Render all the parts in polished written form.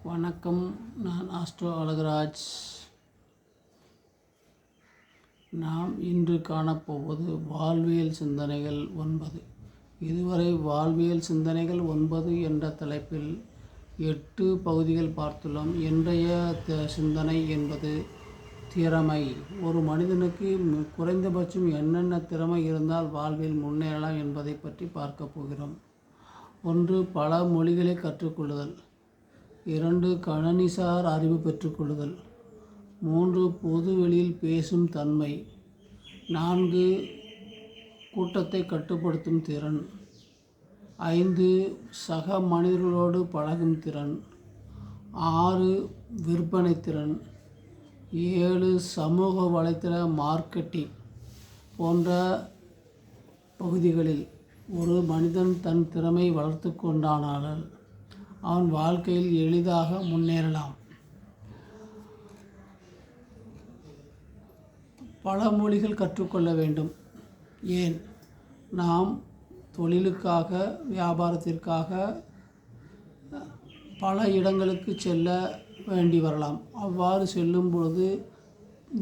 வணக்கம். நான் ஆஸ்ட்ரோ அழகராஜ். நாம் இன்று காணப்போவது வாழ்வியல் சிந்தனைகள் 9. இதுவரை வாழ்வியல் சிந்தனைகள் 9 என்ற தலைப்பில் 8 பகுதிகள் பார்த்துள்ளோம். இன்றைய சிந்தனை என்பது திறமை. ஒரு மனிதனுக்கு குறைந்தபட்சம் என்னென்ன திறமை இருந்தால் வாழ்வில் முன்னேறலாம் என்பதை பற்றி பார்க்க போகிறோம். 1. பல மொழிகளை கற்றுக்கொள்ளுதல். 2. கணினிசார் அறிவு பெற்றுக்கொள்ளுதல். 3. பொது வெளியில் பேசும் தன்மை. 4. கூட்டத்தை கட்டுப்படுத்தும் திறன். 5. சக மனிதர்களோடு பழகும் திறன். 6. விற்பனை திறன். 7. சமூக வலைத்தள மார்க்கெட்டிங் போன்ற பகுதிகளில் ஒரு மனிதன் தன் திறமை வளர்த்து கொண்டானால் அவன் வாழ்க்கையில் எளிதாக முன்னேறலாம். பல மொழிகள் கற்றுக்கொள்ள வேண்டும். ஏன்? நாம் தொழிலுக்காக, வியாபாரத்திற்காக பல இடங்களுக்கு செல்ல வேண்டி வரலாம். அவ்வாறு செல்லும் பொழுது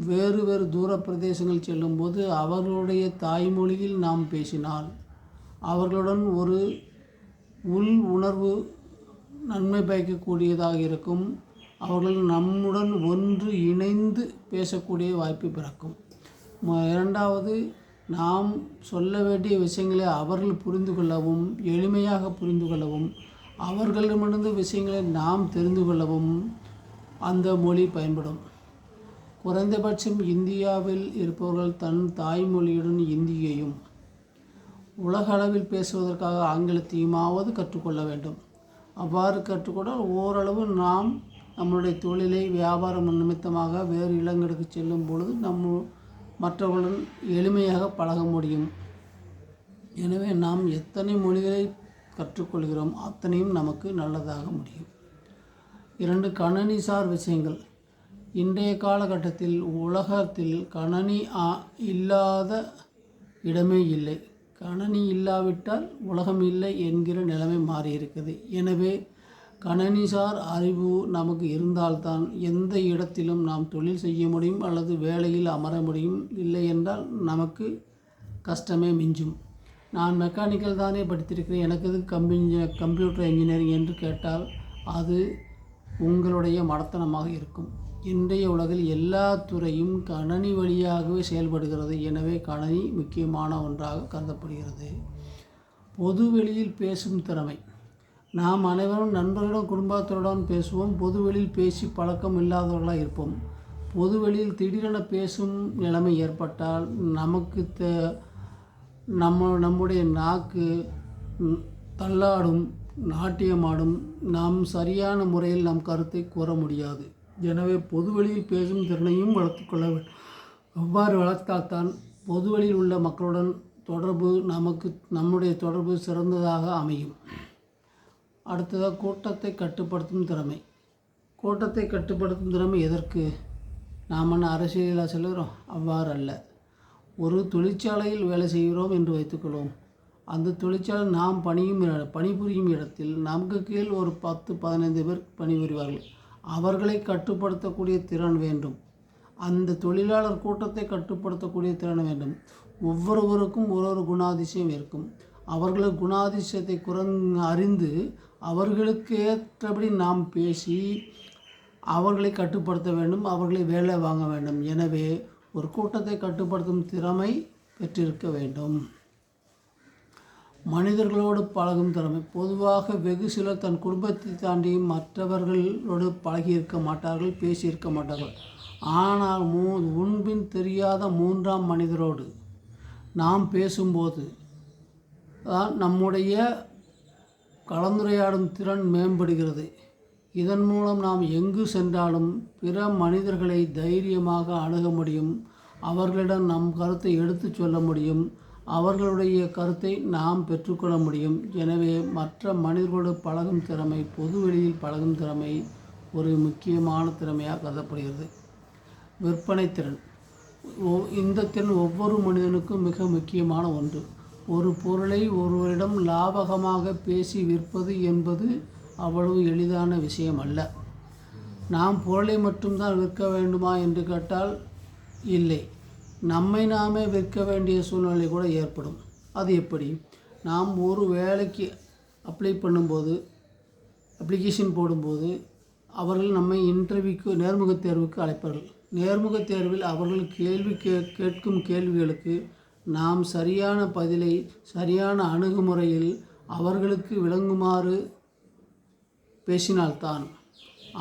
வேறு வேறு தூர பிரதேசங்கள் செல்லும்போது அவர்களுடைய தாய்மொழியில் நாம் பேசினால் அவர்களுடன் ஒரு உள் உணர்வு நன்மை பயக்கக்கூடியதாக இருக்கும். அவர்கள் நம்முடன் ஒன்று இணைந்து பேசக்கூடிய வாய்ப்பு பிறக்கும். 2வது, நாம் சொல்ல வேண்டிய விஷயங்களை அவர்கள் புரிந்து கொள்ளவும், எளிமையாக புரிந்து கொள்ளவும், அவர்களிடமிருந்து விஷயங்களை நாம் தெரிந்து கொள்ளவும் அந்த மொழி பயன்படும். குறைந்தபட்சம் இந்தியாவில் இருப்பவர்கள் தன் தாய்மொழியுடன் இந்தியையும், உலக அளவில் பேசுவதற்காக ஆங்கிலத்தையுமாவது கற்றுக்கொள்ள வேண்டும். அவ்வாறு கற்றுக்கொண்டால் ஓரளவு நாம் நம்மளுடைய தொழிலை, வியாபாரம் நிமித்தமாக வேறு இடங்களுக்கு செல்லும் பொழுது மற்றவர்களுடன் எளிமையாக பழக முடியும். எனவே நாம் எத்தனை மொழிகளை கற்றுக்கொள்கிறோம் அத்தனையும் நமக்கு நல்லதாக முடியும். 2. கணினிசார் விஷயங்கள். இன்றைய காலகட்டத்தில் உலகத்தில் கணினி இல்லாத இடமே இல்லை. கணினி இல்லாவிட்டால் உலகம் இல்லை என்கிற நிலைமை மாறியிருக்குது. எனவே கணினிசார் அறிவு நமக்கு இருந்தால்தான் எந்த இடத்திலும் நாம் தொழில் செய்ய முடியும் அல்லது வேலையில் அமர முடியும். இல்லை என்றால் நமக்கு கஷ்டமே மிஞ்சும். நான் மெக்கானிக்கல் தானே படித்திருக்கிறேன், எனக்கு இது கம்ப்யூட்டர் இன்ஜினியரிங் என்று கேட்டால் அது உங்களுடைய மடத்தனமாக இருக்கும். இன்றைய உலகில் எல்லா துறையும் கணினி வழியாகவே செயல்படுகிறது. எனவே கணினி முக்கியமான ஒன்றாக கருதப்படுகிறது. பொது வெளியில் பேசும் திறமை. நாம் அனைவரும் நண்பர்களுடன், குடும்பத்துடன் பேசுவோம். பொது வெளியில் பேசி பழக்கம் இல்லாதவர்களாக இருப்போம். பொது வெளியில் திடீரென பேசும் நிலைமை ஏற்பட்டால் நமக்கு நம்முடைய நாக்கு தள்ளாடும், நாட்டியமாடும். நாம் சரியான முறையில் நம் கருத்தை கூற முடியாது. எனவே பொதுவெளியில் பேசும் திறனையும் வளர்த்துக்கொள்ள வேண்டும். அவ்வாறு வளர்த்தால்தான் பொதுவெளியில் உள்ள மக்களுடன் நம்முடைய தொடர்பு சிறந்ததாக அமையும். அடுத்ததாக கூட்டத்தை கட்டுப்படுத்தும் திறமை. கூட்டத்தை கட்டுப்படுத்தும் திறமை எதற்கு? நாம் அரசியலாக செல்கிறோம்? அவ்வாறு அல்ல. ஒரு தொழிற்சாலையில் வேலை செய்கிறோம் என்று வைத்துக்கொள்வோம். அந்த தொழிற்சாலை நாம் பணிபுரியும் இடத்தில் நமக்கு கீழ் ஒரு 10-15 பேர் பணிபுரிவார்கள். அவர்களை கட்டுப்படுத்தக்கூடிய திறன் வேண்டும். அந்த தொழிலாளர் கூட்டத்தை கட்டுப்படுத்தக்கூடிய திறன் வேண்டும். ஒவ்வொருவருக்கும் ஒரு குணாதிசயம் இருக்கும். அவர்களது குணாதிசயத்தை அறிந்து அவர்களுக்கு ஏற்றபடி நாம் பேசி அவர்களை கட்டுப்படுத்த வேண்டும், அவர்களை வேலை வாங்க வேண்டும். எனவே ஒரு கூட்டத்தை கட்டுப்படுத்தும் திறமை பெற்றிருக்க வேண்டும். மனிதர்களோடு பழகும் திறமை. பொதுவாக வெகு சிலர் தன் குடும்பத்தை தாண்டி மற்றவர்களோடு பழகியிருக்க மாட்டார்கள், பேசியிருக்க மாட்டார்கள். ஆனால் முன்பின் தெரியாத 3ஆம் மனிதரோடு நாம் பேசும்போது தான் நம்முடைய கலந்துரையாடும் திறன் மேம்படுகிறது. இதன் மூலம் நாம் எங்கு சென்றாலும் பிற மனிதர்களை தைரியமாக அணுக முடியும். அவர்களிடம் நம் கருத்தை எடுத்து சொல்ல முடியும். அவர்களுடைய கருத்தை நாம் பெற்றுக்கொள்ள முடியும். எனவே மற்ற மனிதர்களோடு பழகும் திறமை, பொதுவெளியில் பழகும் திறமை ஒரு முக்கியமான திறமையாக கருதப்படுகிறது. விற்பனை திறன். இந்த திறன் ஒவ்வொரு மனிதனுக்கும் மிக முக்கியமான ஒன்று. ஒரு பொருளை ஒருவரிடம் லாபகமாக பேசி விற்பது என்பது அவ்வளவு எளிதான விஷயம் அல்ல. நாம் பொருளை மட்டும்தான் விற்க வேண்டுமா என்று கேட்டால் இல்லை. நம்மை நாமே விற்க வேண்டிய சூழ்நிலை கூட ஏற்படும். அது எப்படி? நாம் ஒரு வேலைக்கு அப்ளை பண்ணும்போது, அப்ளிகேஷன் போடும்போது அவர்கள் நம்மை இன்டர்வியூக்கு, நேர்முகத் தேர்வுக்கு அழைப்பார்கள். நேர்முகத் தேர்வில் அவர்கள் கேட்கும் கேள்விகளுக்கு நாம் சரியான பதிலை சரியான அணுகுமுறையில் அவர்களுக்கு விளங்குமாறு பேசினால்தான்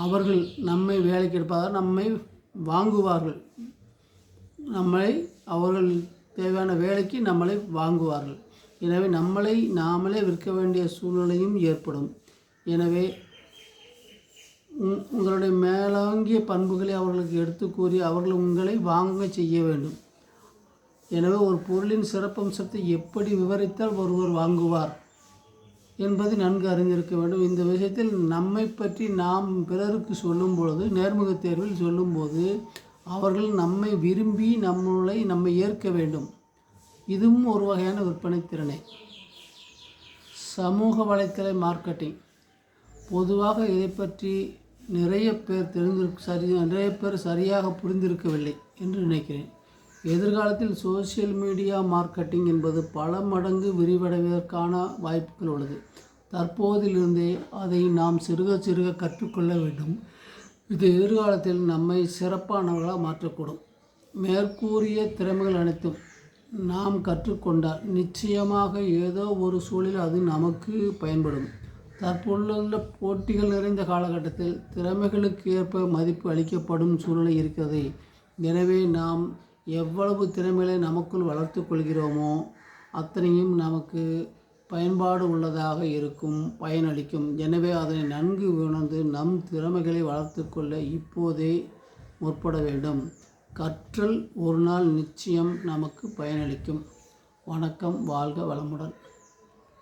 அவர்கள் நம்மை வேலைக்கு எடுப்பதாக நம்மை வாங்குவார்கள். அவர்கள் தேவையான வேலைக்கு நம்மளை வாங்குவார்கள். எனவே நம்மளை நாமளே விற்க வேண்டிய சூழ்நிலையும் ஏற்படும். எனவே உங்களுடைய மேலாங்கிய பண்புகளை அவர்களுக்கு எடுத்து கூறி அவர்கள் உங்களை வாங்க செய்ய வேண்டும். எனவே ஒரு பொருளின் சிறப்பம்சத்தை எப்படி விவரித்தால் ஒருவர் வாங்குவார் என்பதை நன்கு அறிந்திருக்க வேண்டும். இந்த விஷயத்தில் நம்மை பற்றி நாம் பிறருக்கு சொல்லும் பொழுது, நேர்முகத் தேர்வில் சொல்லும்போது அவர்கள் நம்மை விரும்பி நம்மை ஏற்க வேண்டும். இதுவும் ஒரு வகையான விற்பனை திறனே. சமூக வலைத்தள மார்க்கெட்டிங். பொதுவாக இதை பற்றி நிறைய பேர் சரியாக புரிந்திருக்கவில்லை என்று நினைக்கிறேன். எதிர்காலத்தில் சோசியல் மீடியா மார்க்கெட்டிங் என்பது பல மடங்கு விரிவடைவதற்கான வாய்ப்புகள் உள்ளது. தற்போதிலிருந்தே அதை நாம் சிறுக சிறுக கற்றுக்கொள்ள வேண்டும். இது எதிர்காலத்தில் நம்மை சிறப்பானவர்களாக மாற்றக்கூடும். மேற்கூறிய திறமைகள் அனைத்தும் நாம் கற்றுக்கொண்டால் நிச்சயமாக ஏதோ ஒரு சூழலில் அது நமக்கு பயன்படும். தற்போதுள்ள போட்டிகள் நிறைந்த காலகட்டத்தில் திறமைகளுக்கு ஏற்ப மதிப்பு அளிக்கப்படும் சூழ்நிலை இருக்கிறது. எனவே நாம் எவ்வளவு திறமைகளை நமக்குள் வளர்த்து கொள்கிறோமோ அத்தனையும் நமக்கு பயன்பாடு உள்ளதாக இருக்கும், பயனளிக்கும். எனவே அதனை நன்கு உணர்ந்து நம் திறமைகளை வளர்த்து கொள்ள இப்போதே முற்பட வேண்டும். கற்றல் ஒரு நாள் நிச்சயம் நமக்கு பயனளிக்கும். வணக்கம். வாழ்க வளமுடன்.